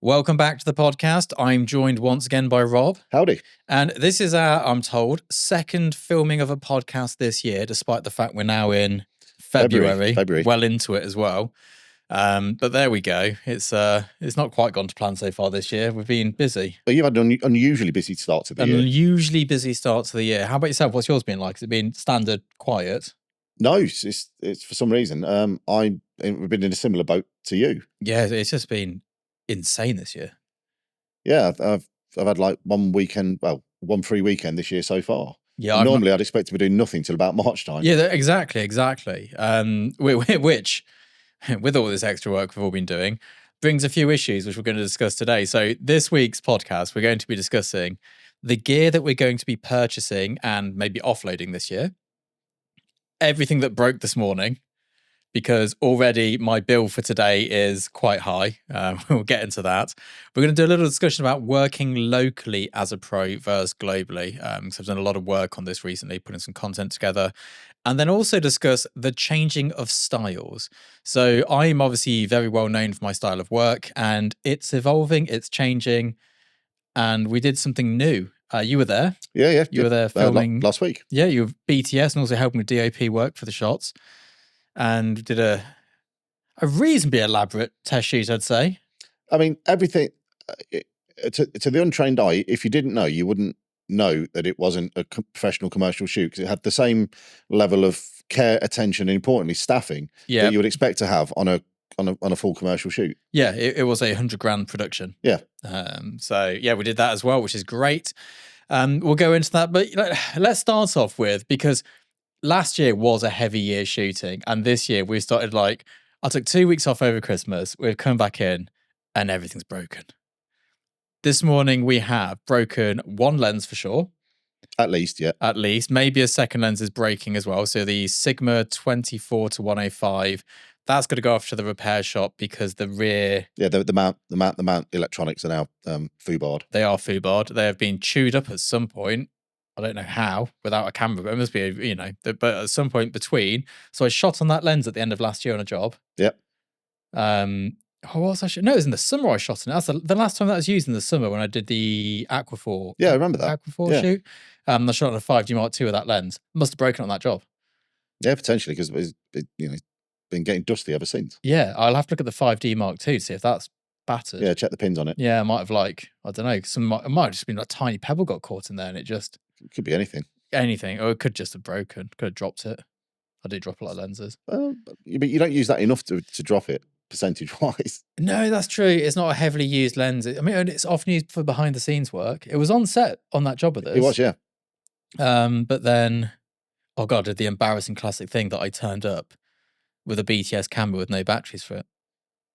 Welcome back to the podcast. I'm joined once again by Rob. Howdy. And this is our, I'm told, second filming of a podcast this year, despite the fact we're now in February. Well into it as well. But there we go. It's not quite gone to plan so far this year. We've been busy. But you've had an unusually busy start to the year. Unusually busy start to the year. How about yourself? What's yours been like? Has it been standard quiet? No, it's for some reason. I've been in a similar boat to you. Yeah, it's just been insane this year. Yeah, I've had like one free weekend this year so far. Yeah, normally I'd expect to be doing nothing till about March time. Yeah, exactly. Which, with all this extra work we've all been doing, brings a few issues which we're going to discuss today. So this week's podcast, we're going to be discussing the gear that we're going to be purchasing and maybe offloading this year. Everything that broke this morning, because already my bill for today is quite high. We'll get into that. We're going to do a little discussion about working locally as a pro versus globally. So I've done a lot of work on this recently, putting some content together. And then also discuss the changing of styles. So I'm obviously very well known for my style of work, and it's evolving, it's changing, and we did something new. You were there. Yeah. You were there filming last week. Yeah, you were BTS and also helping with DOP work for the shots. And did a reasonably elaborate test shoot, I'd say. I mean, everything to the untrained eye, if you didn't know, you wouldn't know that it wasn't a professional commercial shoot, because it had the same level of care, attention, and importantly, staffing that you would expect to have on a full commercial shoot. Yeah, it was a $100,000 production. Yeah. So yeah, we did that as well, which is great. We'll go into that, but let's start off with, because last year was a heavy year shooting, and this year we started I took 2 weeks off over Christmas. We've come back in and everything's broken. This morning we have broken one lens for sure. At least, yeah. At least. Maybe a second lens is breaking as well. So the Sigma 24-105, that's got to go off to the repair shop because the rear... Yeah, the mount electronics are now foobarred. They are foobarred. They have been chewed up at some point. I don't know how, without a camera, but it must be, but at some point between. So I shot on that lens at the end of last year on a job. Yep. What was I shooting? No, it was in the summer I shot in it. That's the last time that was used, in the summer when I did the Aquaphor. Yeah, I remember that. Aquaphor shoot. I shot on a 5D Mark II with that lens. Must have broken on that job. Yeah, potentially, because it's been getting dusty ever since. Yeah, I'll have to look at the 5D Mark II to see if that's battered. Yeah, check the pins on it. Yeah, I might have I don't know, it might have just been a tiny pebble got caught in there and it just... It could be anything. Anything, or it could just have broken. Could have dropped it. I do drop a lot of lenses. But you don't use that enough to drop it, percentage-wise. No, that's true. It's not a heavily used lens. I mean, it's often used for behind-the-scenes work. It was on set on that job with us. It was, yeah. But then, oh God, I did the embarrassing classic thing that I turned up with a BTS camera with no batteries for it.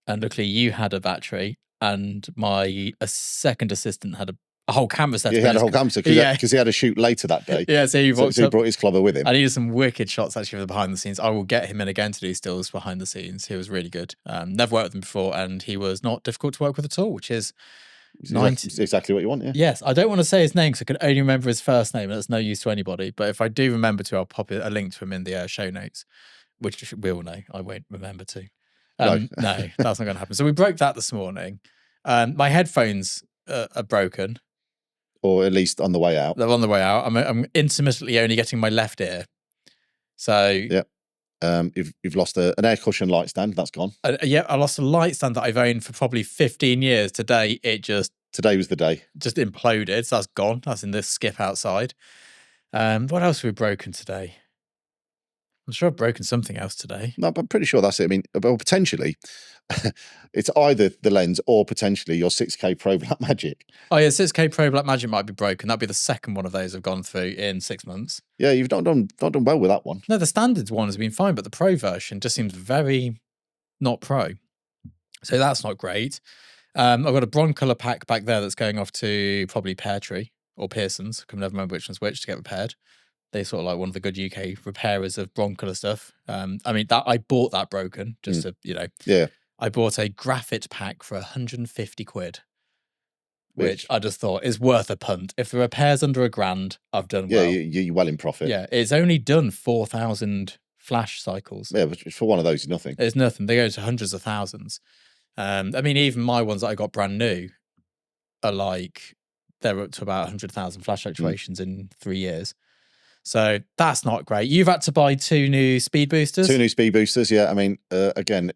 And luckily you had a battery, and a second assistant had a whole camera set. Yeah, he had a whole camera set because he had a shoot later that day. Yeah, so he brought his clobber with him. I needed some wicked shots actually for the behind the scenes. I will get him in again to do stills behind the scenes. He was really good. Never worked with him before, and he was not difficult to work with at all, which is exactly what you want, yeah. Yes, I don't want to say his name because I can only remember his first name, and that's no use to anybody. But if I do remember to, I'll pop a link to him in the show notes, which we all know I won't remember to. No, that's not going to happen. So we broke that this morning. My headphones are broken. Or at least on the way out. They're on the way out. I'm intermittently only getting my left ear. So yeah, you've lost an air cushion light stand. That's gone. I lost a light stand that I've owned for probably 15 years. Today was the day. Just imploded. So that's gone. That's in this skip outside. What else have we broken today? I'm sure I've broken something else today. No, but I'm pretty sure that's it. I mean, well, potentially, it's either the lens or potentially your 6K Pro Blackmagic. Oh yeah, 6K Pro Blackmagic might be broken. That'd be the second one of those I've gone through in 6 months. Yeah, you've not done well with that one. No, the standard one has been fine, but the Pro version just seems very not pro. So that's not great. I've got a broncolor pack back there that's going off to probably Pear Tree or Pearson's. I can never remember which one's which to get repaired. They're sort of like one of the good UK repairers of broncolor stuff. I mean, I bought that broken just to, Yeah. I bought a graphite pack for 150 quid, which I just thought is worth a punt. If the repair's under £1,000, I've done well. Yeah, you're well in profit. Yeah, it's only done 4,000 flash cycles. Yeah, but for one of those, it's nothing. It's nothing. They go to hundreds of thousands. I mean, even my ones that I got brand new are like, they're up to about 100,000 flash actuations in 3 years. So that's not great. You've had to buy 2 new speed boosters. 2 new speed boosters. Yeah. I mean, again,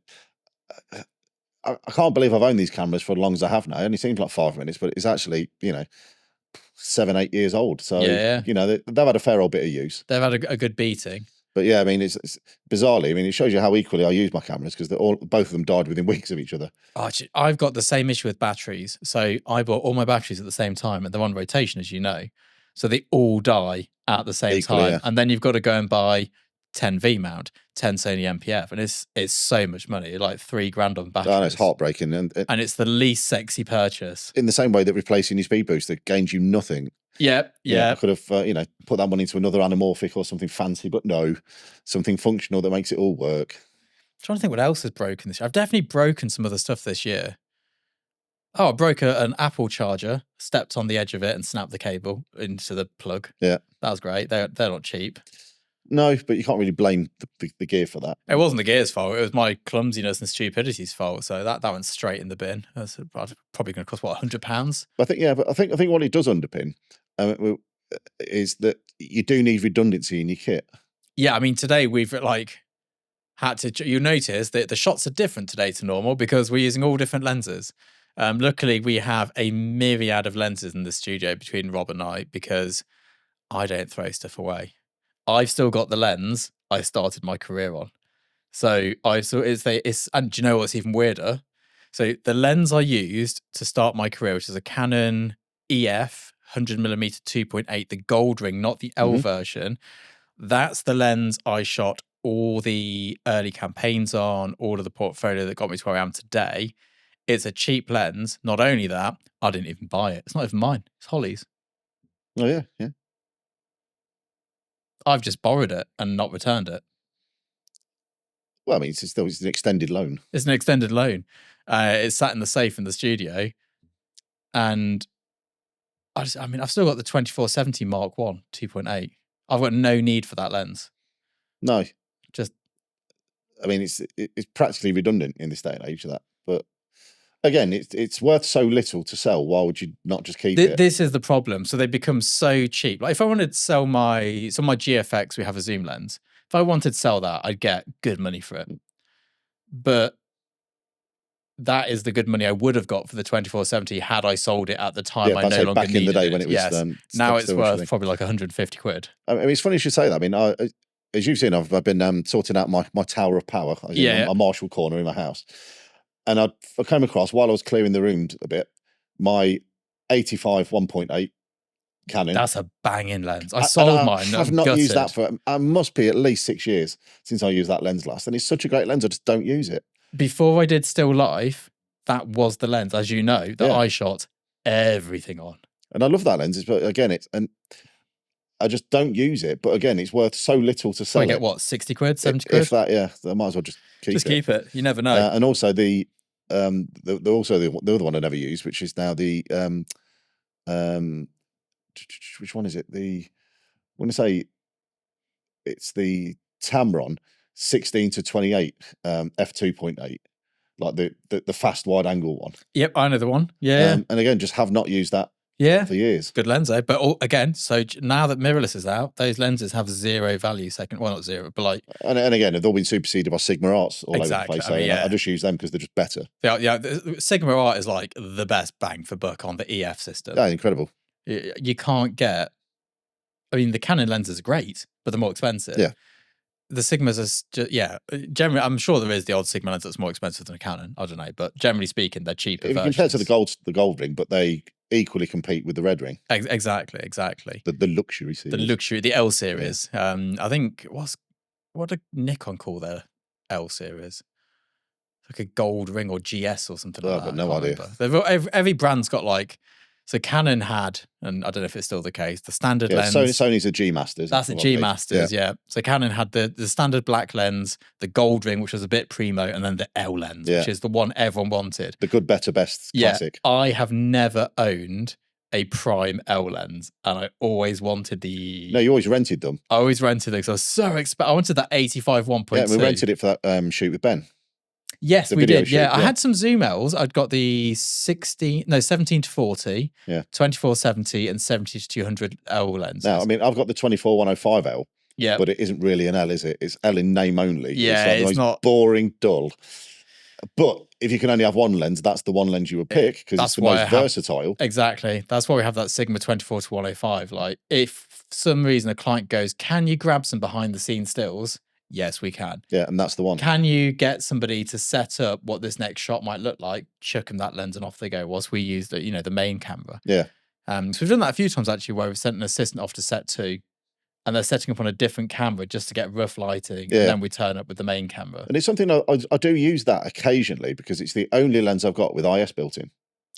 I can't believe I've owned these cameras for as long as I have now. It only seems like 5 minutes, but it's actually, 7, 8 years old. So, Yeah. they've had a fair old bit of use. They've had a good beating. But yeah, I mean, it's bizarrely, I mean, it shows you how equally I use my cameras because both of them died within weeks of each other. I've got the same issue with batteries. So I bought all my batteries at the same time and they're on rotation, as you know. So they all die at the same Equally, time. yeah. And then you've got to go and buy 10 V mount, 10 Sony MPF. And it's so much money, like $3,000 on batteries. Oh, it's heartbreaking. And it's the least sexy purchase. In the same way that replacing your speed booster gains you nothing. Yeah. I could have, put that money into another anamorphic or something fancy, but no, something functional that makes it all work. I'm trying to think what else has broken this year. I've definitely broken some other stuff this year. Oh, I broke an Apple charger, stepped on the edge of it and snapped the cable into the plug. Yeah. That was great. They're not cheap. No, but you can't really blame the gear for that. It wasn't the gear's fault. It was my clumsiness and stupidity's fault. So that went straight in the bin. That's probably going to cost, what, £100? I think what it does underpin is that you do need redundancy in your kit. Yeah, I mean, today we've had to. You notice that the shots are different today to normal because we're using all different lenses. Luckily, we have a myriad of lenses in the studio between Rob and I because I don't throw stuff away. I've still got the lens I started my career on. So and do you know what's even weirder? So the lens I used to start my career, which is a Canon EF 100mm 2.8, the gold ring, not the L version. That's the lens I shot all the early campaigns on, all of the portfolio that got me to where I am today. It's a cheap lens. Not only that, I didn't even buy it. It's not even mine. It's Holly's. Oh, yeah, yeah. I've just borrowed it and not returned it. Well, I mean, it's an extended loan. It's an extended loan. It's sat in the safe in the studio. And I've still got the 24-70 Mark 1 2.8. I've got no need for that lens. No. I mean, it's practically redundant in this day and age of that. But again, it's worth so little to sell. Why would you not just keep it? This is the problem. So they become so cheap. Like if I wanted to sell my GFX, we have a zoom lens. If I wanted to sell that, I'd get good money for it. But that is the good money I would have got for the 24-70 had I sold it at the time I no longer back needed in the day it. when it was. Yes. Now it's worth probably like 150 quid. I mean, it's funny you should say that. I mean, as you've seen, I've been sorting out my tower of power, a Marshall corner in my house. And I came across, while I was clearing the room a bit, my 85 1.8 Canon. That's a banging lens. I sold mine. I've not used that for, must be at least 6 years since I used that lens last. And it's such a great lens, I just don't use it. Before I did still life, that was the lens, as you know, that I shot everything on. And I love that lens. But again, and I just don't use it. But again, it's worth so little to sell. I get what, 60 quid, 70 quid? If that, yeah. I might as well just keep it. You never know. And also the other one I never used, which is now the which one is it? When I say it's the Tamron 16-28 f2.8, like the fast wide angle one. Yep, I know the one. Yeah. And again, just have not used that. For years. Good lens, eh? But again, so now that mirrorless is out, those lenses have zero value. Well, not zero, but like. And again, they've all been superseded by Sigma Arts all over the place. So I just use them because they're just better. Yeah, Sigma Art is like the best bang for buck on the EF system. Yeah, incredible. You can't get. I mean, the Canon lenses are great, but they're more expensive. Yeah. The Sigmas are generally, I'm sure there is the old Sigma lens that's more expensive than a Canon. I don't know, but generally speaking, they're cheaper. If compared to the gold ring, but they equally compete with the red ring. Exactly. The luxury series. The L series. Yeah. I think what did Nikon call their L series? Like a gold ring or GS or something like that. I've got no idea. Every brand's got like. So Canon had, and I don't know if it's still the case, the standard lens. Sony's a G Masters. That's a G Masters, yeah. So Canon had the standard black lens, the gold ring, which was a bit primo, and then the L lens, which is the one everyone wanted. The good, better, best classic. I have never owned a prime L lens, and I always wanted the. No, you always rented them. I always rented them because I was so I wanted that 85 1.2. Yeah, we rented it for that shoot with Ben. Yes, The we video did. Yeah, shoot, I yeah. had some zoom Ls. I'd got the 17 to 40, Yeah. 24-70, and 70 to 200 L lenses. Now, I mean, I've got the 24-105L, yeah, but it isn't really an L, is it? It's L in name only. Yeah, it's like the it's most not- boring, dull. But if you can only have one lens, that's the one lens you would pick because it's that's the why I most have- versatile. exactly. That's why we have that Sigma 24 to 105. Like, if for some reason a client goes, "Can you grab some behind the scenes stills?" Yes, we can. Yeah, and that's the one. Can you get somebody to set up what this next shot might look like? Chuck them that lens and off they go. Whilst we use the the main camera. Yeah. So we've done that a few times actually, where we've sent an assistant off to set 2, and they're setting up on a different camera just to get rough lighting, Yeah. and then we turn up with the main camera. And it's something I do use that occasionally because it's the only lens I've got with IS built in.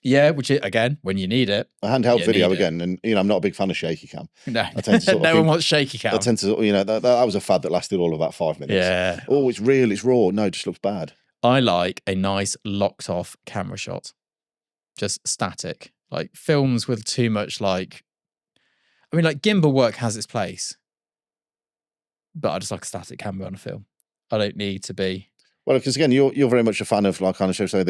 Yeah, which is, again, when you need it. A handheld you video need it. again, and I'm not a big fan of shaky cam. No, I tend to sort of no one think- wants shaky cam. I tend to, that was a fad that lasted all of about 5 minutes. Yeah. Oh, it's real, it's raw. No, it just looks bad. I like a nice locked off camera shot. Just static. Like films with too much like gimbal work has its place. But I just like a static camera on a film. I don't need to be. Well, because again, you're very much a fan of like kind of say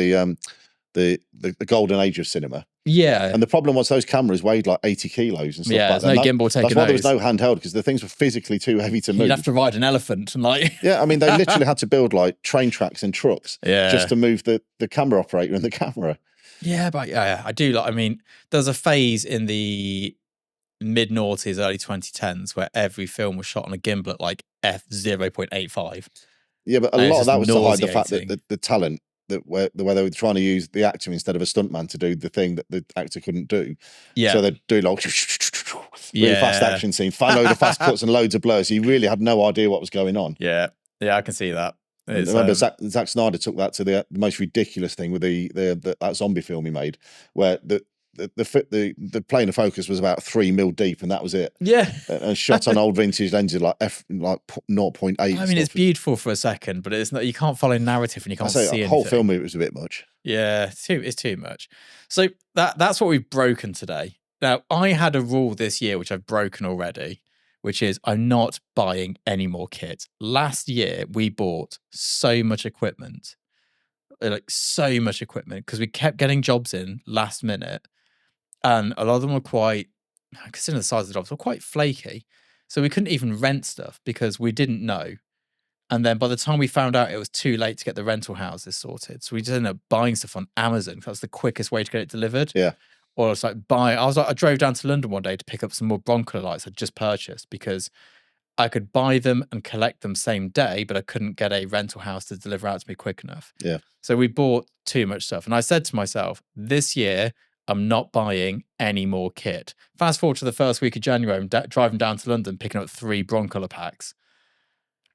the golden age of cinema. Yeah. And the problem was those cameras weighed like 80 kilos and stuff Yeah, like that. there's no gimbal taking That's why there was those. no handheld because the things were physically too heavy to move. You'd have to ride an elephant and like. Yeah, I mean, they literally had to build like train tracks and trucks Yeah. just to move the camera operator and the camera. Yeah, but yeah, I do like. I mean, there's a phase in the mid noughties, early 2010s where every film was shot on a gimbal at like f/0.85. Yeah, but a And it's lot of just that was to hide the fact that nauseating. the talent that where they were trying to use the actor instead of a stuntman to do the thing that the actor couldn't do. Yeah, So they'd do like really fast action scene, load of fast cuts and loads of blurs. So you really had no idea what was going on. yeah, I can see that. And It's, remember, Zack Snyder took that to the most ridiculous thing with that zombie film he made, where the plane of focus was about 3 mil deep, and that was it. yeah. And shot on old vintage lenses like 0.8. I mean, it's beautiful for a second, but it's not. You can't follow narrative and you I can't say see the whole anything. film it was a bit much. Yeah, it's too much. So that's what we've broken today. Now, I had a rule this year which I've broken already, which is I'm not buying any more kit. Last year we bought so much equipment, because we kept getting jobs in last minute, and a lot of them were quite, considering the size of the jobs, were quite flaky. So we couldn't even rent stuff because we didn't know. And then by the time we found out, it was too late to get the rental houses sorted. So we just ended up buying stuff on Amazon. That's the quickest way to get it delivered. Yeah. Or it's like I drove down to London one day to pick up some more broncolor lights I'd just purchased because I could buy them and collect them same day, but I couldn't get a rental house to deliver out to me quick enough. Yeah. So we bought too much stuff. And I said to myself, this year, I'm not buying any more kit. Fast forward to the first week of January, I'm driving down to London, picking up 3 broncolor packs.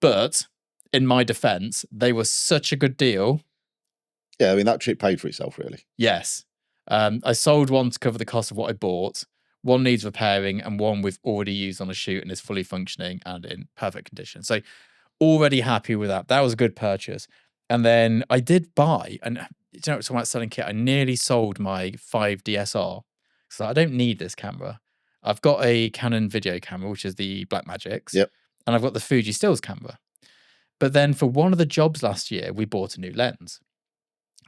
But in my defense, they were such a good deal. Yeah, I mean, that trip paid for itself, really. Yes. I sold one to cover the cost of what I bought. One needs repairing and one we've already used on a shoot and is fully functioning and in perfect condition. So already happy with that. That was a good purchase. And then I did buy, and talking about selling kit, I nearly sold my 5 DSR. So I don't need this camera. I've got a Canon video camera, which is the Blackmagic. Yep. And I've got the Fuji stills camera. But then for one of the jobs last year, we bought a new lens.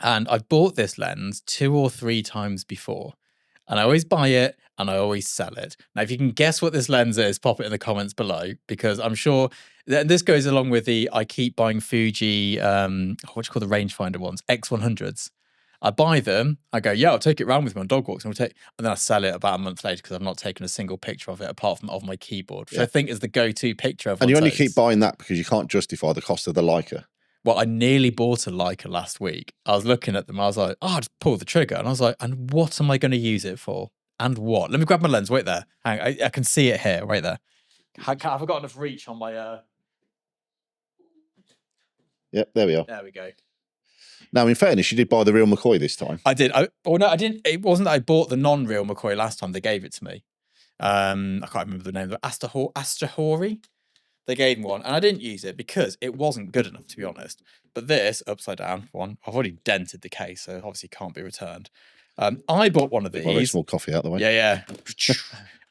And I've bought this lens 2 or 3 times before. And I always buy it and I always sell it. Now, if you can guess what this lens is, pop it in the comments below, because I'm sure this goes along with I keep buying Fuji, what do you call the rangefinder ones, X100s. I buy them, I go, yeah, I'll take it around with me on dog walks, and then I sell it about a month later because I've not taken a single picture of it apart from of my keyboard, which I think is the go-to picture of. And you only keep buying that because you can't justify the cost of the Leica. Well, I nearly bought a Leica last week. I was looking at them. I was like, I'll just pull the trigger. And I was like, and what am I going to use it for? And what? Let me grab my lens. Wait there. Hang on. I can see it here. Right there. I've got enough reach on my... Yep, there we are. There we go. Now, in fairness, you did buy the real McCoy this time. I did. No, I didn't. It wasn't that I bought the non-real McCoy last time. They gave it to me. I can't remember the name. Astahori. They gave me one, and I didn't use it because it wasn't good enough, to be honest. But this upside down one, I've already dented the case, so obviously can't be returned. I bought one of these. Well, very small coffee out the way. Yeah.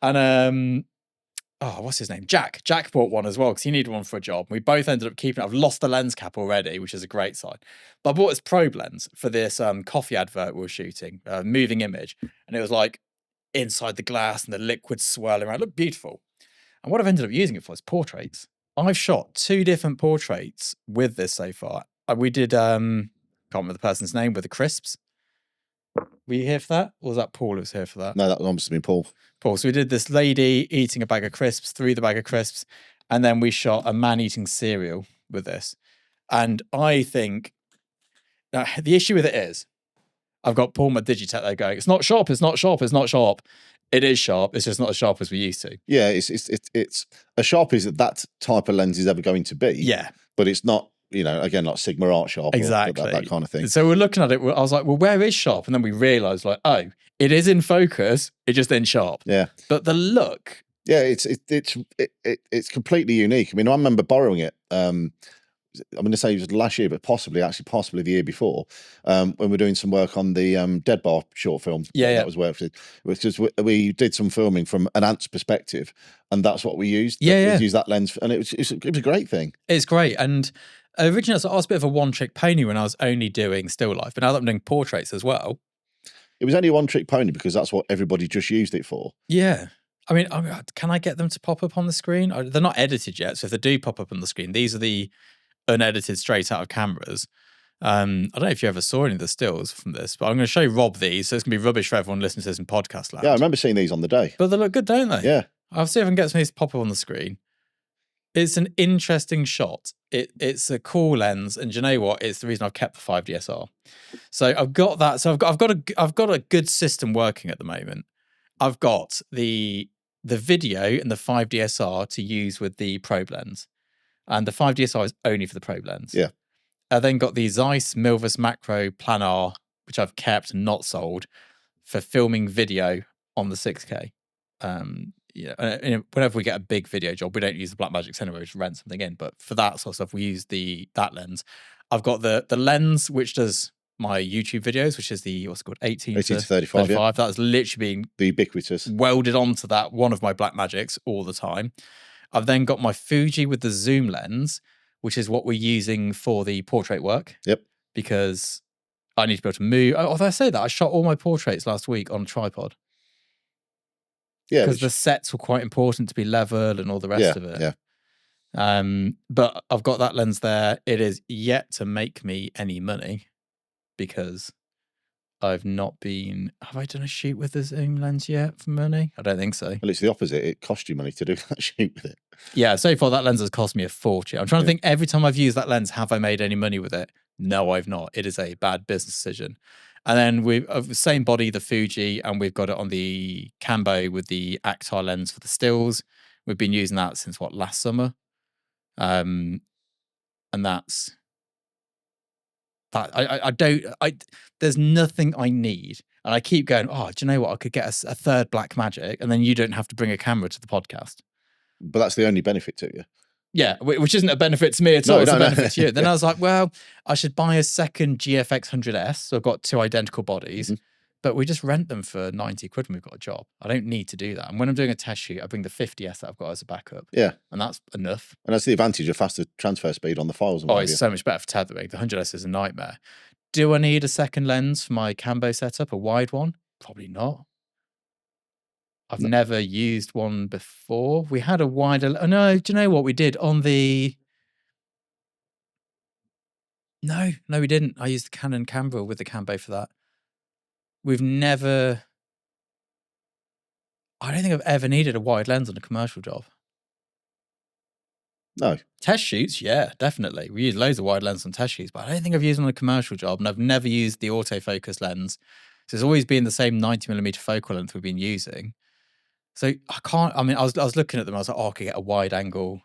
And what's his name? Jack. Jack bought one as well because he needed one for a job. We both ended up keeping it. I've lost the lens cap already, which is a great sign. But I bought this probe lens for this coffee advert we were shooting, moving image. And it was like inside the glass and the liquid swirling around. It looked beautiful. And what I've ended up using it for is portraits. I've shot 2 different portraits with this so far. We did, can't remember the person's name, with the crisps. Were you here for that? Or was that Paul who was here for that? No, that must have been Paul. Paul. So we did this lady eating a bag of crisps, through the bag of crisps, and then we shot a man eating cereal with this. And I think the issue with it is, I've got Paul my Digitech there going, it's not sharp, it's not sharp, it's not sharp. It is sharp, it's just not as sharp as we used to. Yeah, it's as sharp as that type of lens is ever going to be. Yeah. But it's not, again, like Sigma Art sharp, exactly, or that kind of thing. So we're looking at it, I was like, well, where is sharp? And then we realised, like, oh, it is in focus, it just ain't sharp. Yeah. But the look. Yeah, it's completely unique. I mean, I remember borrowing it. I'm going to say it was last year, but possibly the year before, when we were doing some work on the Dead Bar short film. Yeah, that was where we did some filming from an ant's perspective, and that's what we used. We used that lens, and it was a great thing. It's great. And originally, I was a bit of a one-trick pony when I was only doing still life, but now that I'm doing portraits as well. It was only a one-trick pony because that's what everybody just used it for. Yeah. I mean, can I get them to pop up on the screen? They're not edited yet, so if they do pop up on the screen, these are the unedited, straight out of cameras. I don't know if you ever saw any of the stills from this, but I'm going to show Rob these, so it's going to be rubbish for everyone listening to this in podcast land. Yeah, I remember seeing these on the day. But they look good, don't they? Yeah. I'll see if I can get some of these to pop up on the screen. It's an interesting shot. It's a cool lens, and do you know what? It's the reason I've kept the 5DSR. So I've got that. So I've got a good system working at the moment. I've got the video and the 5DSR to use with the probe lens. And the 5DSR is only for the probe lens. Yeah. I then got the Zeiss Milvus Macro Planar, which I've kept and not sold, for filming video on the 6K. Whenever we get a big video job, we don't use the Blackmagic anyway, we just rent something in. But for that sort of stuff, we use that lens. I've got the lens which does my YouTube videos, which is the, what's it called, 18 to 35. Yeah. That has literally been the ubiquitous, welded onto that one of my Blackmagics all the time. I've then got my Fuji with the zoom lens, which is what we're using for the portrait work. Yep. Because I need to be able to move. Although I say that, I shot all my portraits last week on a tripod. Yeah. Because the sets were quite important to be level and all the rest of it. Yeah. But I've got that lens there. It is yet to make me any money because I've not been. Have I done a shoot with the zoom lens yet for money? I don't think so. Well, it's the opposite. It cost you money to do that shoot with it. Yeah, so far that lens has cost me a fortune. I'm trying to think every time I've used that lens, have I made any money with it? No, I've not. It is a bad business decision. And then we've the same body, the Fuji, and we've got it on the Cambo with the Actar lens for the stills. We've been using that since last summer. And that's that. There's nothing I need. And I keep going, do you know what? I could get a third Blackmagic, and then you don't have to bring a camera to the podcast. But that's the only benefit to you. Yeah, which isn't a benefit to me at all. It's a benefit to you. Then I was like, well, I should buy a second GFX 100S. So I've got 2 identical bodies, but we just rent them for 90 quid when we've got a job. I don't need to do that. And when I'm doing a test shoot, I bring the 50S that I've got as a backup. Yeah. And that's enough. And that's the advantage of faster transfer speed on the files. It's so much better for tethering. The 100S is a nightmare. Do I need a second lens for my Cambo setup, a wide one? Probably not. I've never used one before. We had a wider. No, do you know what we did on the? No, we didn't. I used the Canon camera with the Cambo for that. We've never. I don't think I've ever needed a wide lens on a commercial job. No. Test shoots, yeah, definitely. We use loads of wide lenses on test shoots, but I don't think I've used them on a commercial job, and I've never used the autofocus lens. So it's always been the same 90mm focal length we've been using. So I can't. I mean, I was looking at them. I was like, I could get a wide angle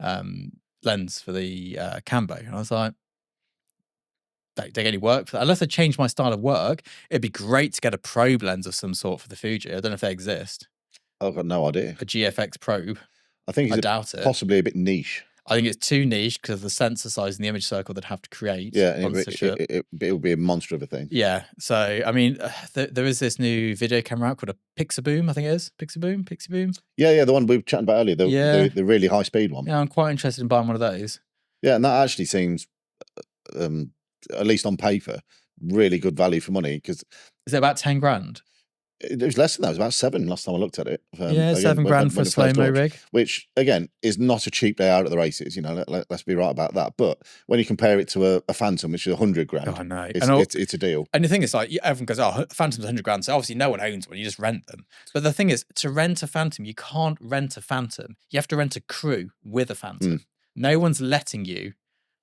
lens for the Cambo, and I was like, don't get any work for that. Unless I change my style of work, it'd be great to get a probe lens of some sort for the Fuji. I don't know if they exist. I've got no idea. A GFX probe. I think I doubt it. Possibly a bit niche. I think it's too niche because of the sensor size and the image circle they'd have to create. Yeah, and sponsorship. it would be a monster of a thing. Yeah. So, I mean, there is this new video camera out called a Pixaboom, I think it is. Pixaboom? Yeah, the one we were chatting about earlier, Yeah. the really high speed one. Yeah, I'm quite interested in buying one of those. Yeah, and that actually seems, at least on paper, really good value for money because Is it about 10 grand? it was less than that. It was about 7 last time I looked at it. Yeah, 7 grand for a it first slow-mo launched, rig. which again is not a cheap day out at the races. You know, let's be right about that. But when you compare it to a Phantom, which is 100 grand, Oh, I know. it's a deal. And the thing is, like, everyone goes, "Oh, Phantom's 100 grand." So obviously, no one owns one. You just rent them. But the thing is, to rent a Phantom, you can't rent a Phantom. You have to rent a crew with a Phantom. No one's letting you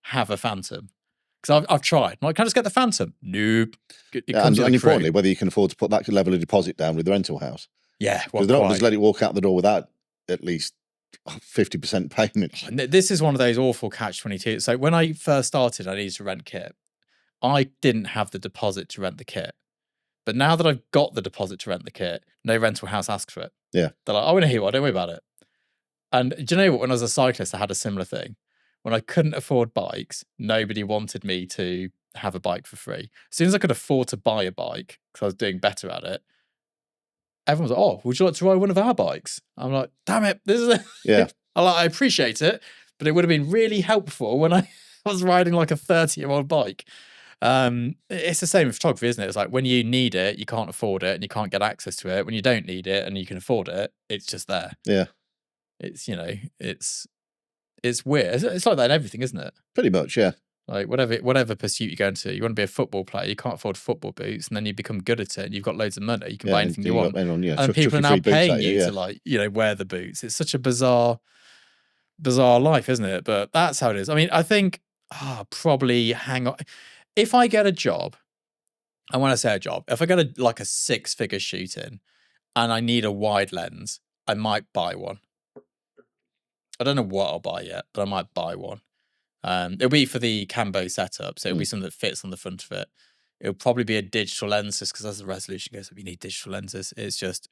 have a Phantom. Because I've tried. I'm like, can I just get the Phantom? Nope. It comes with a crew. Importantly, whether you can afford to put that level of deposit down with the rental house. Yeah, because they're not just let it walk out the door without at least 50% payment. This is one of those awful catch-22. So when I first started, I needed to rent kit. I didn't have the deposit to rent the kit. But now that I've got the deposit to rent the kit, no rental house asks for it. Yeah. They're like, I want to hear what, don't worry about it. And do you know what? When I was a cyclist, I had a similar thing. When I couldn't afford bikes, nobody wanted me to have a bike for free. As soon as I could afford to buy a bike, because I was doing better at it, everyone was like, oh, would you like to ride one of our bikes? I'm like, damn it, this is yeah. I appreciate it, but it would have been really helpful when I was riding like a 30-year-old bike. It's the same with photography, isn't it? It's like when you need it, you can't afford it and you can't get access to it. When you don't need it and you can afford it, it's just there. Yeah. It's, it's weird. It's like that in everything, isn't it? Pretty much, yeah. Like whatever pursuit you go into, you want to be a football player, you can't afford football boots, and then you become good at it and you've got loads of money, you can buy anything you want. And people are now paying you to wear the boots. It's such a bizarre life, isn't it? But that's how it is. I mean, I think probably hang on. If I get a job, and when I say a job, if I get a 6-figure shoot in and I need a wide lens, I might buy one. I don't know what I'll buy yet, but I might buy one. It'll be for the Cambo setup, so it'll be something that fits on the front of it. It'll probably be a digital lens, just because as the resolution goes up, you need digital lenses. It's just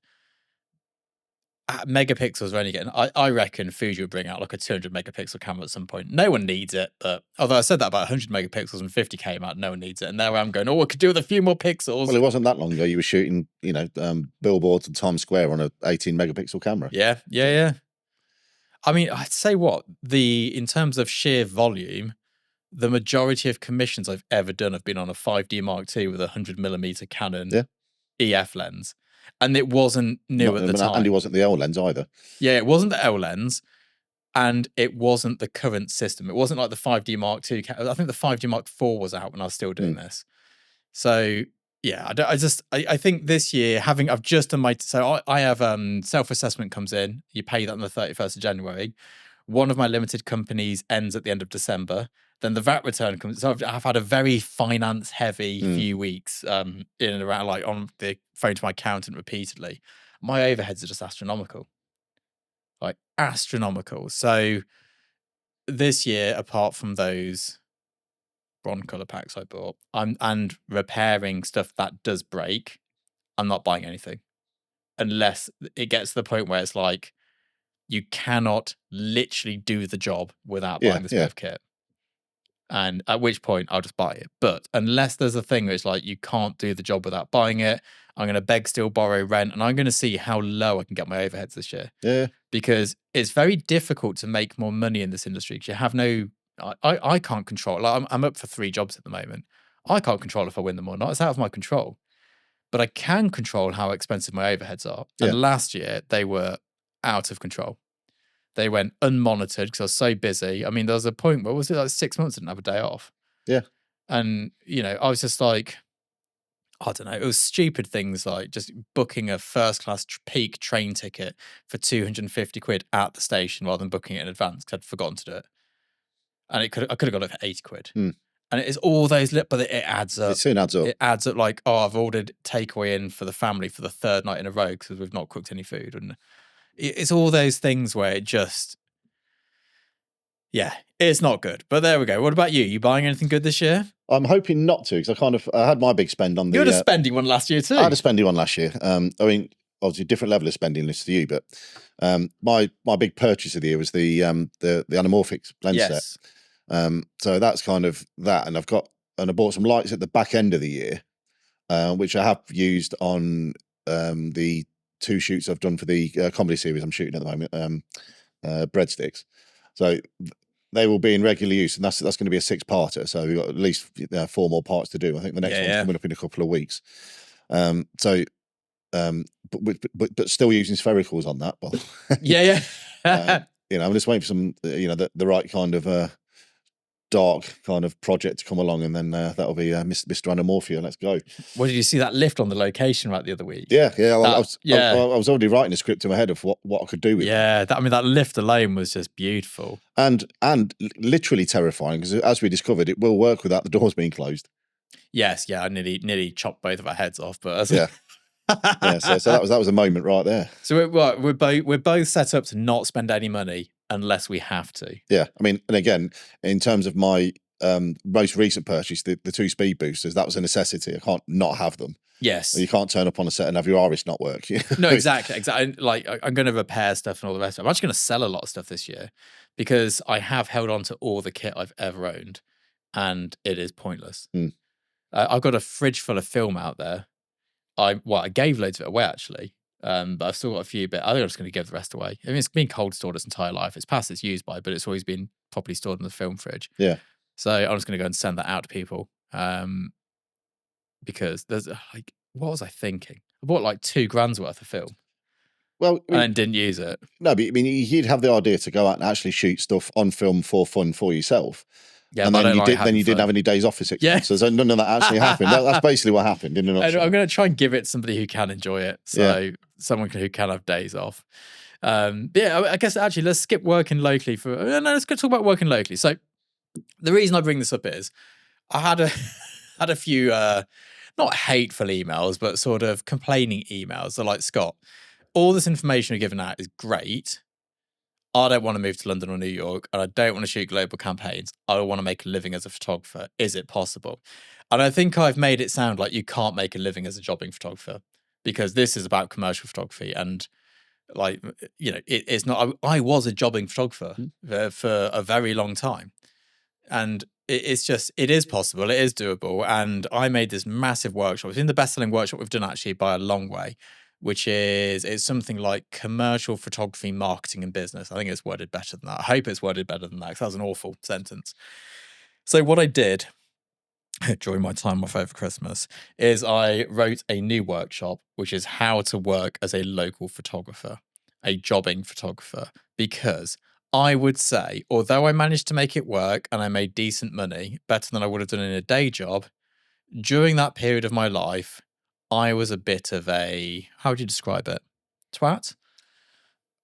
megapixels are only getting. I reckon Fuji will bring out like a 200 megapixel camera at some point. No one needs it, but although I said that about 100 megapixels and 50 came out, no one needs it. And there I'm going, I could do with a few more pixels. Well, it wasn't that long ago. You were shooting, billboards in Times Square on a 18 megapixel camera. Yeah. I mean, I'd say in terms of sheer volume, the majority of commissions I've ever done have been on a 5D Mark II with a 100mm Canon EF lens. And it wasn't new at the time. And it wasn't the L lens either. Yeah, it wasn't the L lens. And it wasn't the current system. It wasn't like the 5D Mark II. I think the 5D Mark IV was out when I was still doing this. So, yeah, I think this year, I've just done I have self-assessment comes in. You pay that on the 31st of January. One of my limited companies ends at the end of December. Then the VAT return comes. So I've had a very finance-heavy few weeks in and around, like on the phone to my accountant repeatedly. My overheads are just astronomical. Like astronomical. So this year, apart from those broncolor packs I bought, and repairing stuff that does break, I'm not buying anything. Unless it gets to the point where it's like, you cannot literally do the job without buying this bit of kit. And at which point I'll just buy it. But unless there's a thing where it's like, you can't do the job without buying it, I'm going to beg, steal, borrow, rent, and I'm going to see how low I can get my overheads this year. Yeah. Because it's very difficult to make more money in this industry because you have no, I can't control. Like I'm up for 3 jobs at the moment. I can't control if I win them or not. It's out of my control. But I can control how expensive my overheads are. And last year, they were out of control. They went unmonitored because I was so busy. I mean, there was a point where, was it like 6 months I didn't have a day off? Yeah. And, I was just like, I don't know, it was stupid things like just booking a first-class peak train ticket for 250 quid at the station rather than booking it in advance because I'd forgotten to do it. And I could have got it for 80 quid. And it's all those, but it adds up. It soon adds up. It adds up like, I've ordered takeaway in for the family for the 3rd night in a row because we've not cooked any food. And it's all those things where it just, it's not good. But there we go. What about you? You buying anything good this year? I'm hoping not to because I had my big spend on the. You had a spendy one last year too. I had a spendy one last year. I mean, obviously a different level of spending list to you, but my big purchase of the year was the anamorphics lens set. Yes. So that's kind of that, and I bought some lights at the back end of the year, which I have used on the 2 shoots I've done for the comedy series I'm shooting at the moment, Breadsticks. So they will be in regular use, and that's going to be a 6-parter. So we've got at least 4 more parts to do. I think the next one's coming up in a couple of weeks. But still using sphericals on that. Well, yeah. I'm just waiting for some, the right kind of dark kind of project to come along, and then that'll be Mr. Anamorphia. Let's go. Well, did you see that lift on the location right the other week? Yeah. I was already writing a script in my head of what I could do with it. That lift alone was just beautiful and literally terrifying, because as we discovered, it will work without the doors being closed. Yes, I nearly chopped both of our heads off, but yeah. So that was a moment right there. So we're both set up to not spend any money unless we have to. Yeah, I mean, and again, in terms of my most recent purchase, the 2 speed boosters, that was a necessity. I can't not have them. Yes, you can't turn up on a set and have your iris not work. No, exactly. Like, I'm going to repair stuff and all the rest of it. I'm actually going to sell a lot of stuff this year because I have held on to all the kit I've ever owned, and it is pointless. I've got a fridge full of film out there. I gave loads of it away actually, but I've still got a few bit. I think I'm just going to give the rest away. I mean, it's been cold stored its entire life. It's past its use by, but it's always been properly stored in the film fridge. Yeah. So I'm just going to go and send that out to people, because there's what was I thinking? I bought like $2,000 worth of film. Well, and didn't use it. No, but I mean, you'd have the idea to go out and actually shoot stuff on film for fun for yourself. Yeah, and then you didn't have any days off for 6 months. So none of that actually happened. That's basically what happened in a nutshell. I'm going to try and give it to somebody who can enjoy it. So someone who can have days off. I guess actually let's skip working locally let's go talk about working locally. So the reason I bring this up is I had a few not hateful emails, but sort of complaining emails. They're like, Scott, all this information you're giving out is great. I don't want to move to London or New York, and I don't want to shoot global campaigns. I want to make a living as a photographer. Is it possible? And I think I've made it sound like you can't make a living as a jobbing photographer, because this is about commercial photography. And like, it's not, I was a jobbing photographer for a very long time. And it is possible. It is doable. And I made this massive workshop. It's in the best-selling workshop we've done actually by a long way, which it's something like commercial photography, marketing and business. I think it's worded better than that. I hope it's worded better than that, because that was an awful sentence. So what I did during my time off over Christmas is I wrote a new workshop, which is how to work as a local photographer, a jobbing photographer, because I would say, although I managed to make it work and I made decent money, better than I would have done in a day job, during that period of my life, I was a bit of a, how would you describe it? Twat?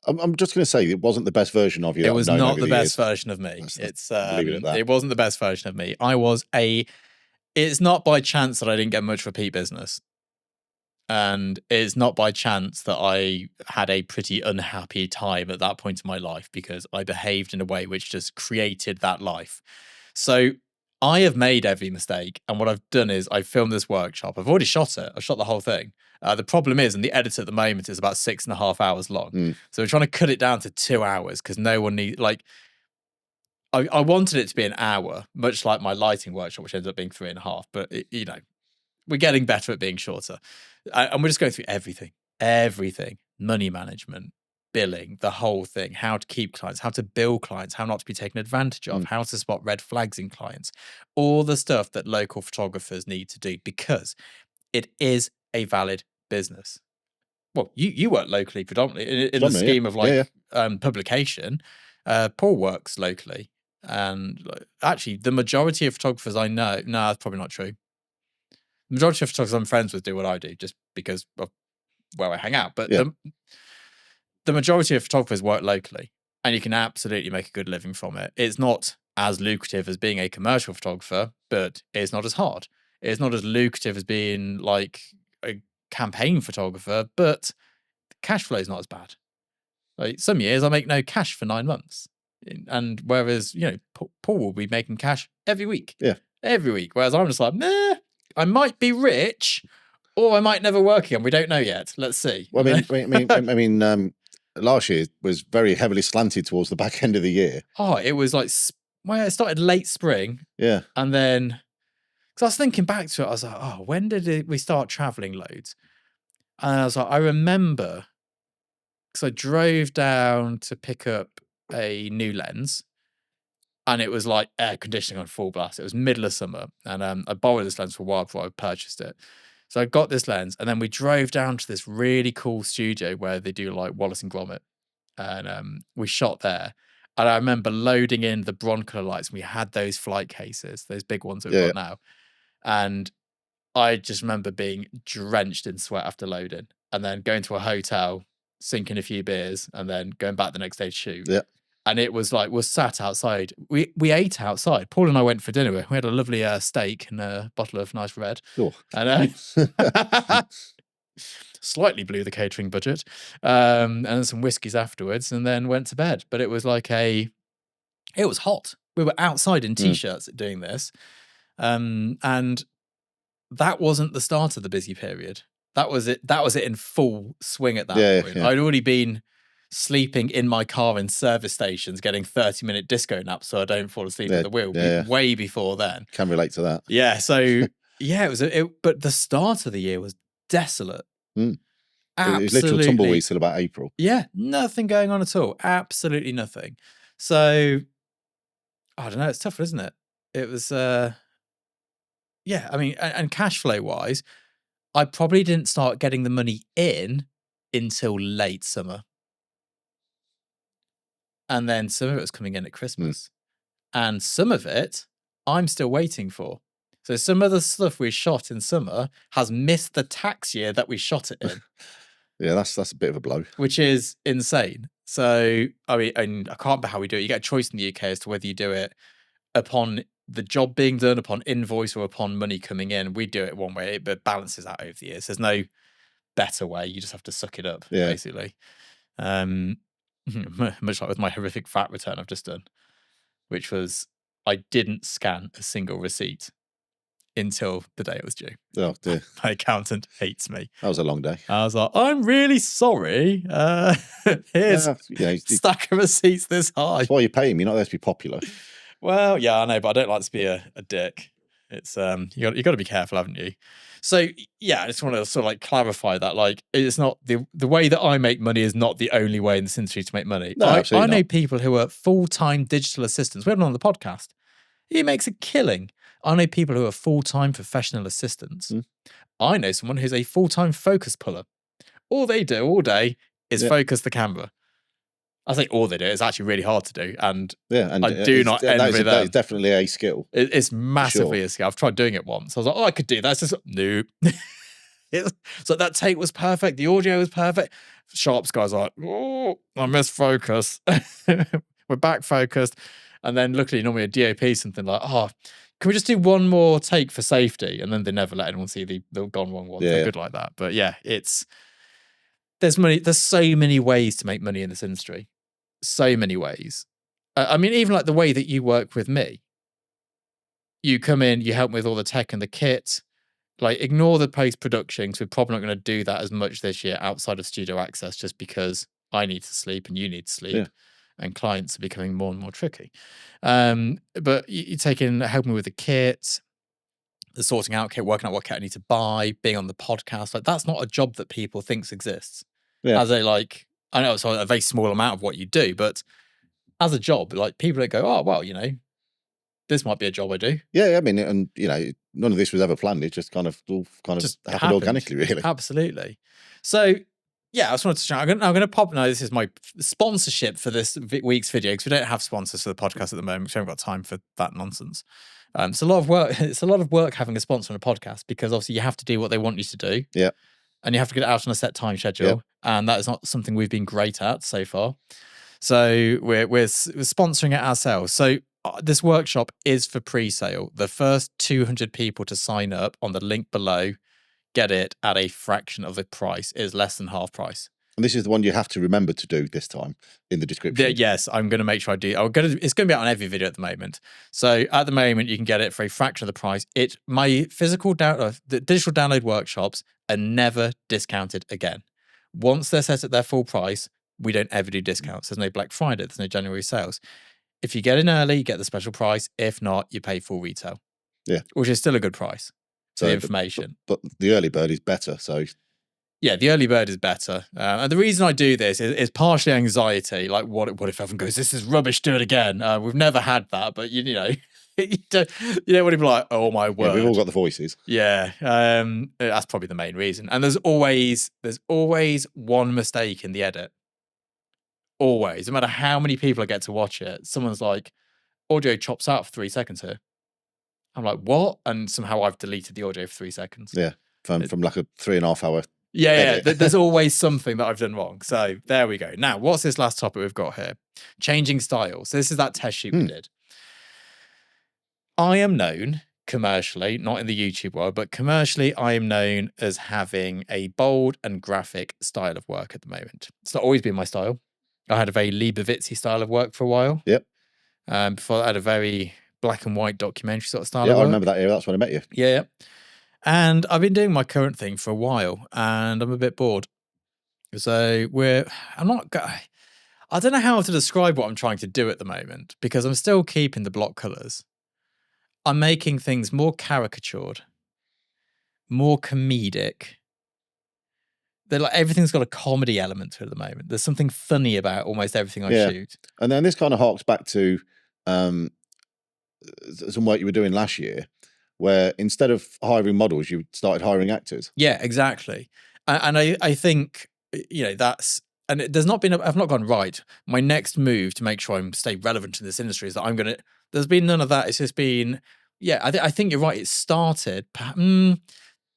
I'm just going to say it wasn't the best version of you. It was not the best version of me. It wasn't the best version of me. It's not by chance that I didn't get much repeat business. And it's not by chance that I had a pretty unhappy time at that point in my life, because I behaved in a way which just created that life. So I have made every mistake, and what I've done is I've filmed this workshop. I've already shot it. I've shot the whole thing. The problem is, and the edit at the moment is about 6.5 hours long. So we're trying to cut it down to 2 hours, because no one needs, like, I wanted it to be an hour, much like my lighting workshop, which ended up being 3.5. But, we're getting better at being shorter. And we're just going through everything, money management, billing, the whole thing, how to keep clients, how to bill clients, how not to be taken advantage of, how to spot red flags in clients, all the stuff that local photographers need to do, because it is a valid business. Well, you work locally predominantly in the scheme of publication. Paul works locally. And actually, the majority of photographers I know, no, that's probably not true. The majority of photographers I'm friends with do what I do, just because of where I hang out. But the majority of photographers work locally, and you can absolutely make a good living from it. It's not as lucrative as being a commercial photographer, but it's not as hard. It's not as lucrative as being like a campaign photographer, but the cash flow is not as bad. Like, some years I make no cash for 9 months. And whereas, Paul will be making cash every week. Yeah. Every week. Whereas I'm just like, nah, I might be rich, Or I might never work again. We don't know yet. Let's see. Well, last year was very heavily slanted towards the back end of the year. Oh, it was like, well, it started late spring. Yeah. And then, because I was thinking back to it, I was like, oh, when did we start traveling loads? And I was like, I remember, because I drove down to pick up a new lens. And it was like air conditioning on full blast. It was middle of summer. And I borrowed this lens for a while before I purchased it. So I got this lens. And then we drove down to this really cool studio where they do like Wallace and Gromit. And we shot there. And I remember loading in the broncolor lights. And we had those flight cases, those big ones that we've got now. And I just remember being drenched in sweat after loading. And then going to a hotel, sinking a few beers, and then going back the next day to shoot. Yeah. And it was like, we're sat outside. We ate outside. Paul and I went for dinner. We had a lovely steak and a bottle of nice red. Sure. And slightly blew the catering budget. And then some whiskeys afterwards, and then went to bed. But it was like it was hot. We were outside in t-shirts doing this. And that wasn't the start of the busy period. That was it. That was it in full swing at that point. Yeah. I'd already been sleeping in my car in service stations, getting 30-minute disco naps so I don't fall asleep at the wheel. Way before then. Can relate to that. Yeah. So yeah, it was. But the start of the year was desolate. Absolutely. It was literal tumbleweeds till about April. Yeah, nothing going on at all. Absolutely nothing. So I don't know. It's tough, isn't it? It was. Yeah, I mean, and cash flow wise, I probably didn't start getting the money in until late summer. And then some of it was coming in at Christmas. And some of it I'm still waiting for. So some of the stuff we shot in summer has missed the tax year that we shot it in. Yeah, that's a bit of a blow. Which is insane. So, I mean, and I can't remember how we do it. You get a choice in the UK as to whether you do it upon the job being done, upon invoice, or upon money coming in. We do it one way, but balances out over the years. There's no better way. You just have to suck it up, basically. Much like with my horrific VAT return I've just done, which was I didn't scan a single receipt until the day it was due. Oh dear. My accountant hates me. That was a long day. I was like, I'm really sorry. Here's a stack of receipts this high. That's why you pay him. You're not there to be popular. Well, yeah, I know, but I don't like to be a dick. It's you got to be careful, haven't you? So yeah, I just want to sort of like clarify that. Like, it's not the way that I make money is not the only way in this industry to make money. No, I know people who are full-time digital assistants. We had one on the podcast. He makes a killing. I know people who are full-time professional assistants. I know someone who's a full-time focus puller. All they do all day is focus the camera. I think all they do is actually really hard to do, and I do not envy them. That is definitely a skill. It's massively a skill. I've tried doing it once. I was like, oh, I could do that. It's just, nope. So that take was perfect. The audio was perfect. Sharps guy's like, oh, I missed focus. We're back focused. And then luckily, normally a DOP something like, oh, can we just do one more take for safety? And then they never let anyone see the gone wrong one. They're good like that. But yeah, there's money. There's so many ways to make money in this industry. So many ways. I mean, even like the way that you work with me. You come in, you help me with all the tech and the kit. Like, ignore the post-production because we're probably not going to do that as much this year outside of studio access just because I need to sleep and you need to sleep. And clients are becoming more and more tricky. But you take in helping me with the kit, the sorting out kit, working out what kit I need to buy, being on the podcast. Like, that's not a job that people thinks exists. As a like, I know it's a very small amount of what you do, but as a job, like people that go, oh, well, you know, this might be a job I do. Yeah, I mean, and you know, none of this was ever planned. It just kind of happened organically, really. Absolutely. So yeah, I just wanted to shout. I'm going to pop. No, this is my sponsorship for this week's video because we don't have sponsors for the podcast at the moment. We haven't got time for that nonsense. It's a lot of work. It's a lot of work having a sponsor on a podcast because obviously you have to do what they want you to do. Yeah. And you have to get it out on a set time schedule. Yep. And that is not something we've been great at so far. So we're sponsoring it ourselves. So this workshop is for pre-sale. The first 200 people to sign up on the link below get it at a fraction of the price. It is less than half price. And this is the one you have to remember to do this time in the description. Yes, I'm going to make sure I do. It's going to be out on every video at the moment. So at the moment, you can get it for a fraction of the price. My physical the digital download workshops are never discounted again. Once they're set at their full price, we don't ever do discounts. There's no Black Friday. There's no January sales. If you get in early, you get the special price. If not, you pay full retail. Yeah, which is still a good price for the information. But the early bird is better. So yeah, the early bird is better. And the reason I do this is partially anxiety. Like, what if everyone goes, this is rubbish, do it again? We've never had that, but you know, you don't want to be like, oh my word. Yeah, we've all got the voices. Yeah, that's probably the main reason. And there's always one mistake in the edit. Always, no matter how many people I get to watch it, someone's like, audio chops out for 3 seconds here. I'm like, what? And somehow I've deleted the audio for 3 seconds. Yeah, from like a 3.5 hour. Yeah. There's always something that I've done wrong. So there we go. Now, what's this last topic we've got here? Changing styles. So this is that test shoot we did. I am known commercially, not in the YouTube world, but commercially, I am known as having a bold and graphic style of work at the moment. It's not always been my style. I had a very Liebowitz style of work for a while. Yep. Before I had a very black and white documentary sort of style of work. Yeah, I remember that era. That's when I met you. Yeah. And I've been doing my current thing for a while and I'm a bit bored. So I don't know how to describe what I'm trying to do at the moment because I'm still keeping the block colors. I'm making things more caricatured, more comedic. They're like everything's got a comedy element to it at the moment. There's something funny about almost everything I shoot. And then this kind of harks back to some work you were doing last year, where instead of hiring models, you started hiring actors. Yeah, exactly. And I think, you know, I've not gone right. My next move to make sure I stay relevant in this industry is that there's been none of that. It's just been, I think you're right. It started,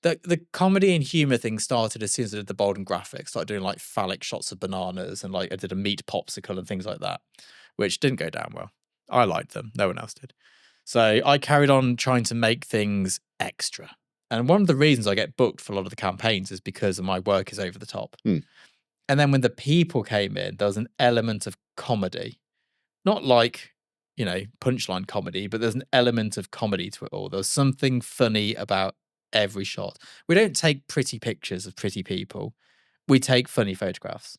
the comedy and humor thing started as soon as I did the bold and graphics, started doing like phallic shots of bananas and like I did a meat popsicle and things like that, which didn't go down well. I liked them. No one else did. So I carried on trying to make things extra. And one of the reasons I get booked for a lot of the campaigns is because my work is over the top. And then when the people came in, there was an element of comedy. Not like, you know, punchline comedy, but there's an element of comedy to it all. There's something funny about every shot. We don't take pretty pictures of pretty people. We take funny photographs,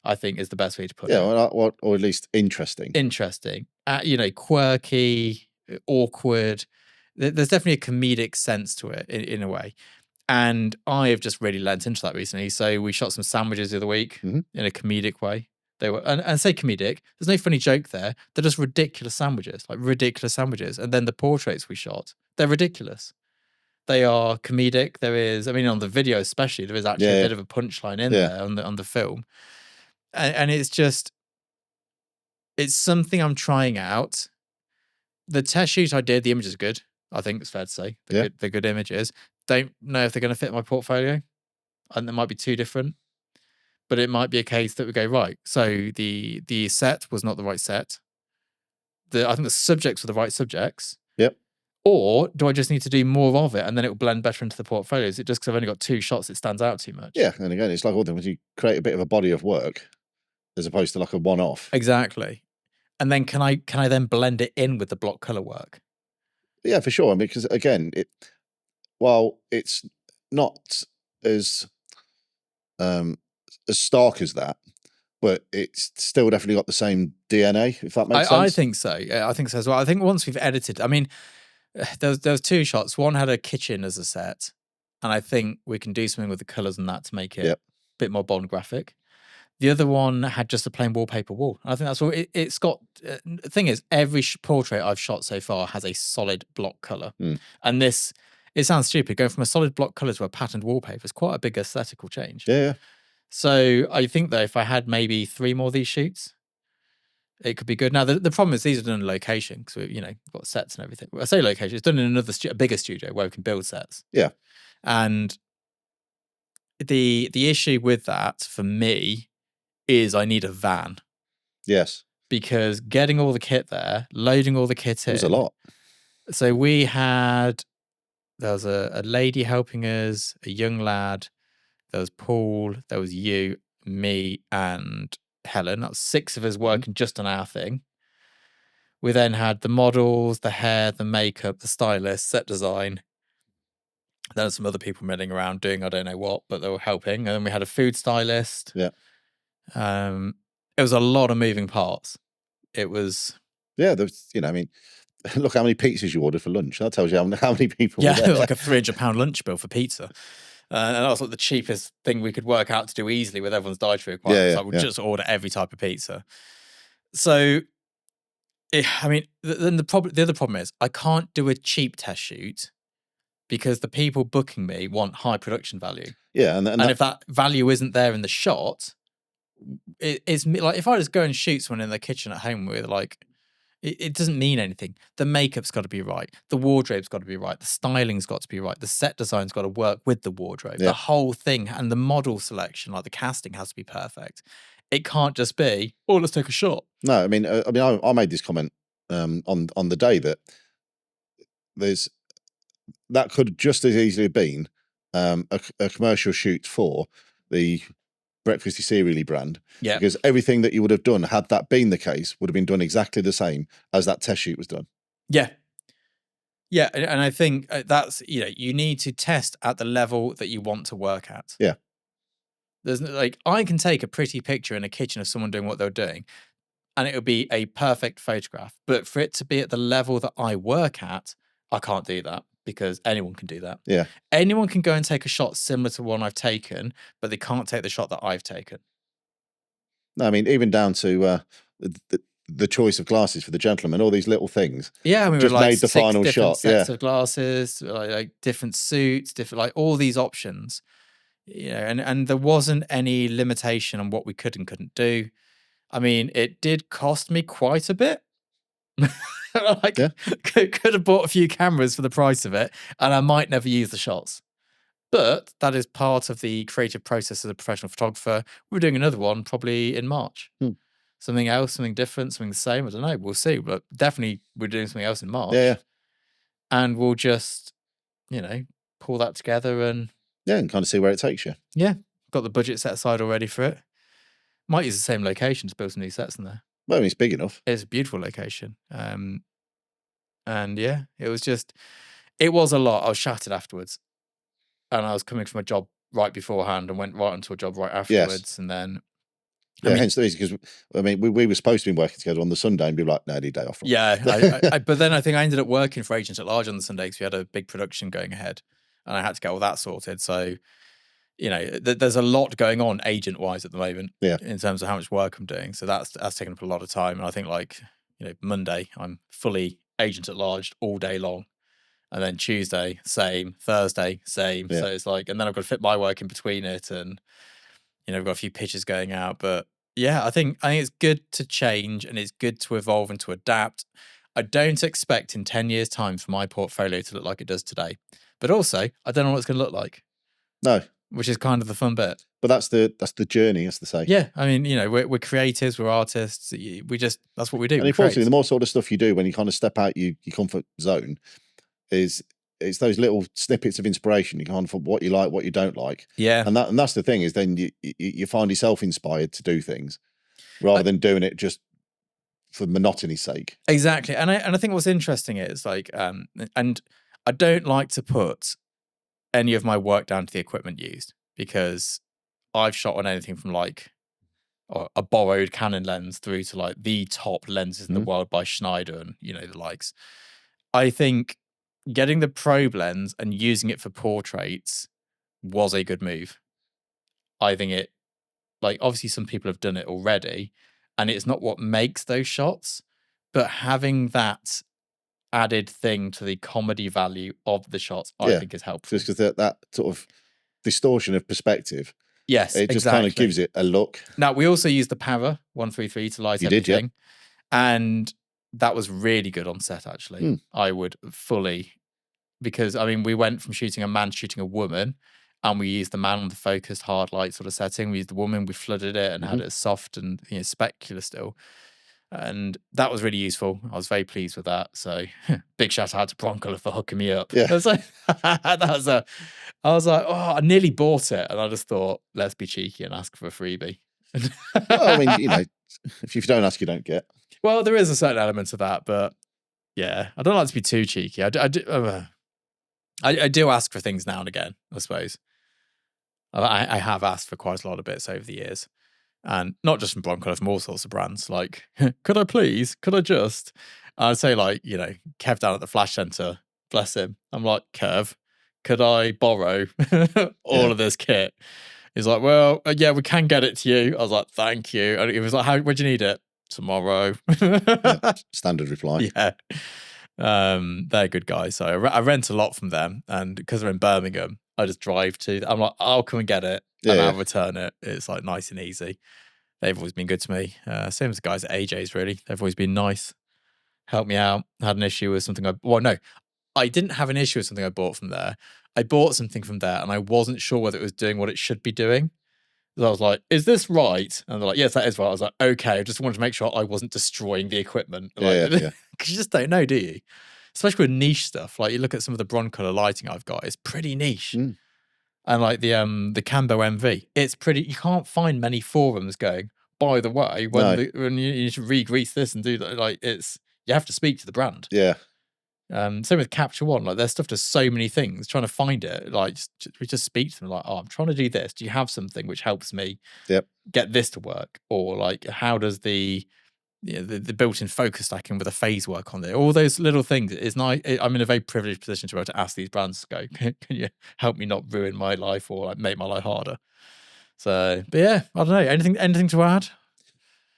I think is the best way to put it. Yeah, or at least interesting. Interesting. You know, quirky, awkward. There's definitely a comedic sense to it in a way. And I have just really lent into that recently. So we shot some sandwiches the other week in a comedic way. They were, and say comedic, there's no funny joke there. They're just ridiculous sandwiches. And then the portraits we shot, they're ridiculous. They are comedic. There is, I mean, on the video especially, there is actually a bit of a punchline in there on the film. And it's just, it's something I'm trying out. The test shoot I did, the image is good. I think it's fair to say. They're good images. Don't know if they're going to fit my portfolio. I think they might be too different. But it might be a case that we go, right, so the set was not the right set. I think the subjects were the right subjects. Yep. Or do I just need to do more of it and then it will blend better into the portfolio? Is it just because I've only got 2 shots, it stands out too much? Yeah, and again, it's like all things, you create a bit of a body of work as opposed to like a one-off. Exactly. And then can I then blend it in with the block color work? Yeah, for sure. I mean, because again, while it's not as stark as that, but it's still definitely got the same DNA, if that makes sense. I think so. Yeah, I think so as well. I think once we've edited, I mean, there was 2 shots. One had a kitchen as a set, and I think we can do something with the colors and that to make it a bit more bold and graphic. The other one had just a plain wallpaper wall. And I think that's all it's got. The thing is, every portrait I've shot so far has a solid block color. And this, it sounds stupid, going from a solid block color to a patterned wallpaper is quite a big aesthetical change. Yeah. So I think that if I had maybe 3 more of these shoots, it could be good. Now, the problem is these are done in location because we've got sets and everything. I say location, it's done in another a bigger studio where we can build sets. Yeah. And the issue with that for me is I need a van. Yes. Because getting all the kit there, loading all the kit in. It was a lot. So there was a lady helping us, a young lad, there was Paul, there was you. me and Helen. That was 6 of us working just on our thing. We then had the models, the hair, the makeup, the stylist, set design. Then some other people milling around doing I don't know what, but they were helping. And then we had a food stylist. Yeah. It was a lot of moving parts. It was... Yeah, there's, I mean, look how many pizzas you ordered for lunch. That tells you how many people were there. Yeah, like a £300 lunch bill for pizza. And that was like the cheapest thing we could work out to do easily with everyone's dietary requirements. Yeah, Like we'll just order every type of pizza. So, I mean, then the other problem is I can't do a cheap test shoot because the people booking me want high production value. Yeah, and if that value isn't there in the shot, it's like if I just go and shoot someone in their kitchen at home with like, it doesn't mean anything. The makeup's got to be right. The wardrobe's got to be right. The styling's got to be right. The set design's got to work with the wardrobe. Yeah. The whole thing and the model selection, like the casting, has to be perfect. It can't just be, oh, let's take a shot. No, I mean, I made this comment on the day that that could just as easily have been a commercial shoot for the Breakfasty Cereally brand. Yeah. Because everything that you would have done, had that been the case, would have been done exactly the same as that test shoot was done. Yeah. Yeah. And I think that's, you need to test at the level that you want to work at. Yeah. There's like, I can take a pretty picture in a kitchen of someone doing what they're doing and it would be a perfect photograph. But for it to be at the level that I work at, I can't do that because anyone can do that. Yeah. Anyone can go and take a shot similar to one I've taken, but they can't take the shot that I've taken. No, I mean, even down to the choice of glasses for the gentleman, all these little things. Yeah, I mean, just like made the final shot. Sets of glasses, like different suits, different, like all these options. And there wasn't any limitation on what we could and couldn't do. I mean, it did cost me quite a bit. Could have bought a few cameras for the price of it, and I might never use the shots. But that is part of the creative process as a professional photographer. We're doing another one probably in March. Something else, something different, something the same. I don't know. We'll see. But definitely we're doing something else in March. Yeah. And we'll just, pull that together and kind of see where it takes you. Yeah. Got the budget set aside already for it. Might use the same location to build some new sets in there. Well, I mean, it's big enough. It's a beautiful location. And yeah, it was a lot. I was shattered afterwards. And I was coming from a job right beforehand and went right into a job right afterwards. Yes. And then... hence the reason, because, I mean, we were supposed to be working together on the Sunday and be like, no, I need a day off. Yeah. But then I think I ended up working for Agents at Large on the Sunday because we had a big production going ahead. And I had to get all that sorted. So, there's a lot going on agent-wise at the moment in terms of how much work I'm doing. So that's taken up a lot of time. And I think Monday, I'm fully Agent at Large all day long. And then Tuesday, same. Thursday, same. Yeah. So it's like, and then I've got to fit my work in between it. And, I've got a few pictures going out. But yeah, I think it's good to change and it's good to evolve and to adapt. I don't expect in 10 years' time for my portfolio to look like it does today. But also, I don't know what it's going to look like. No. Which is kind of the fun bit. But that's the journey, as they say. Yeah. I mean, we're creatives, we're artists. That's what we do. And unfortunately, the more sort of stuff you do when you kind of step out your comfort zone it's those little snippets of inspiration. You kind of what you like, what you don't like. Yeah. And that's the thing is then you find yourself inspired to do things rather than doing it just for monotony's sake. Exactly. And I think what's interesting is like, and I don't like to put any of my work down to the equipment used because I've shot on anything from like a borrowed Canon lens through to like the top lenses in the world by Schneider and, the likes. I think getting the probe lens and using it for portraits was a good move. I think it, like, obviously some people have done it already and it's not what makes those shots, but having that added thing to the comedy value of the shots, I think is helpful. Just because that sort of distortion of perspective. Yes, it just kind of gives it a look. Now, we also used the Para 133 to light everything. Did, and that was really good on set, actually. I would fully, because, I mean, we went from shooting a man to shooting a woman, and we used the man on the focused hard light sort of setting. We used the woman, we flooded it and had it soft and specular still. And that was really useful. I was very pleased with that. So big shout out to Broncola for hooking me up. Yeah. I was like, I was like, oh, I nearly bought it. And I just thought, let's be cheeky and ask for a freebie. Well, I mean, if you don't ask, you don't get. Well, there is a certain element of that, but yeah, I don't like to be too cheeky. I do ask for things now and again, I suppose. I have asked for quite a lot of bits over the years. And not just from Bronco, from all sorts of brands. Like, could I please? Could I just? I'd say, like, Kev down at the Flash Centre, bless him. I'm like, Kev, could I borrow all of this kit? He's like, well, yeah, we can get it to you. I was like, thank you. And he was like, where do you need it? Tomorrow. Standard reply. Yeah. They're good guys. So I rent a lot from them. And because they're in Birmingham, I just drive to. I'm like, I'll come and get it. And I'll return it. It's like nice and easy. They've always been good to me. Same as the guys at AJ's, really. They've always been nice. Helped me out. Had an issue with something I didn't have an issue with something I bought from there. I bought something from there and I wasn't sure whether it was doing what it should be doing. So I was like, is this right? And they're like, yes, that is right. I was like, okay, I just wanted to make sure I wasn't destroying the equipment. Because you just don't know, do you? Especially with niche stuff. Like you look at some of the Broncolor lighting I've got, it's pretty niche. Mm. And like the Cambo MV, it's pretty. You can't find many forums going, by the way, when you need to re-grease this and do that, like you have to speak to the brand. Yeah. Same with Capture One. Like their stuff does so many things. Trying to find it, like we just speak to them. Like, oh, I'm trying to do this. Do you have something which helps me get this to work? Or like, how does the built-in focus stacking with a phase work on there? All those little things. It's nice. I'm in a very privileged position to be able to ask these brands to go, can you help me not ruin my life or like make my life harder? So, but yeah, I don't know. Anything to add?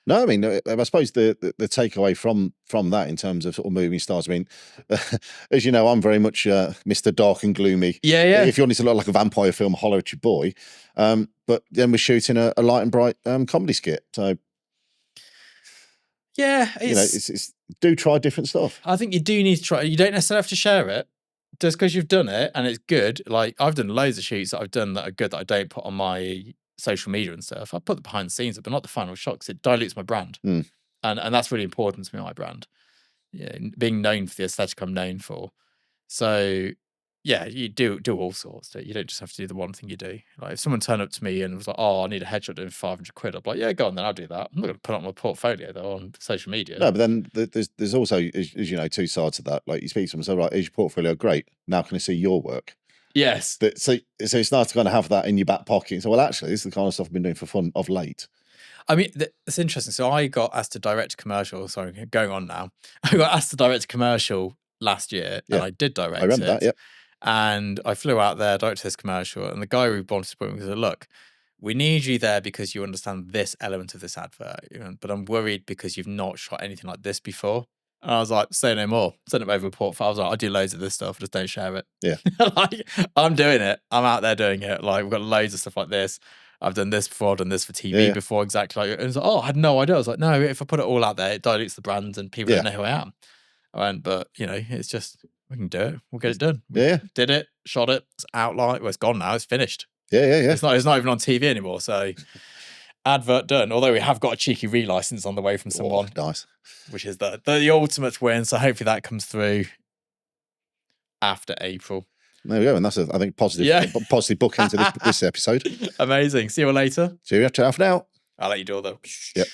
No, I mean, I suppose the takeaway from that in terms of sort of moving styles. I mean, as you know, I'm very much Mr. Dark and Gloomy. Yeah. If you wanted to look like a vampire film, holler at your boy. But then we're shooting a light and bright comedy skit. So, yeah, it's do try different stuff. I think you do need to try. You don't necessarily have to share it. Just because you've done it and it's good. Like I've done loads of shoots that I've done that are good that I don't put on my social media and stuff. I put the behind the scenes up, but not the final shot because it dilutes my brand. And that's really important to me, my brand. Yeah, being known for the aesthetic I'm known for. So yeah, you do all sorts. You don't just have to do the one thing you do. Like if someone turned up to me and was like, oh, I need a headshot doing 500 quid, I'd be like, yeah, go on then, I'll do that. I'm not going to put it on my portfolio though on social media. No, but then there's also, as you know, two sides to that. Like you speak to someone, so right, is your portfolio great? Now can I see your work? Yes. So it's nice to kind of have that in your back pocket. So, well, actually, this is the kind of stuff I've been doing for fun of late. I mean, it's interesting. So I got asked to direct a commercial. Sorry, going on now. I got asked to direct a commercial last year, and I did direct it. I remember that, yeah. And I flew out there, directed this commercial, and the guy who wanted to put me said, look, we need you there because you understand this element of this advert, but I'm worried because you've not shot anything like this before. And I was like, say no more. Send it over a portfolio. I was like, I do loads of this stuff, just don't share it. Yeah. Like, I'm doing it. I'm out there doing it. Like, we've got loads of stuff like this. I've done this before. I've done this for TV before, exactly like it. And it's like, oh, I had no idea. I was like, no, if I put it all out there, it dilutes the brand and people don't know who I am. I went, but, it's just, we can do it. We'll get it done. We did it, shot it, it's outlined. Well, it's gone now. It's finished. Yeah. It's not even on TV anymore. So, advert done. Although we have got a cheeky relicense on the way from someone. Oh, nice. Which is the ultimate win. So hopefully that comes through after April. There we go. And that's, I think, positive bookend to this episode. Amazing. See you all later. See you after half an hour. I'll let you do all the... Yep.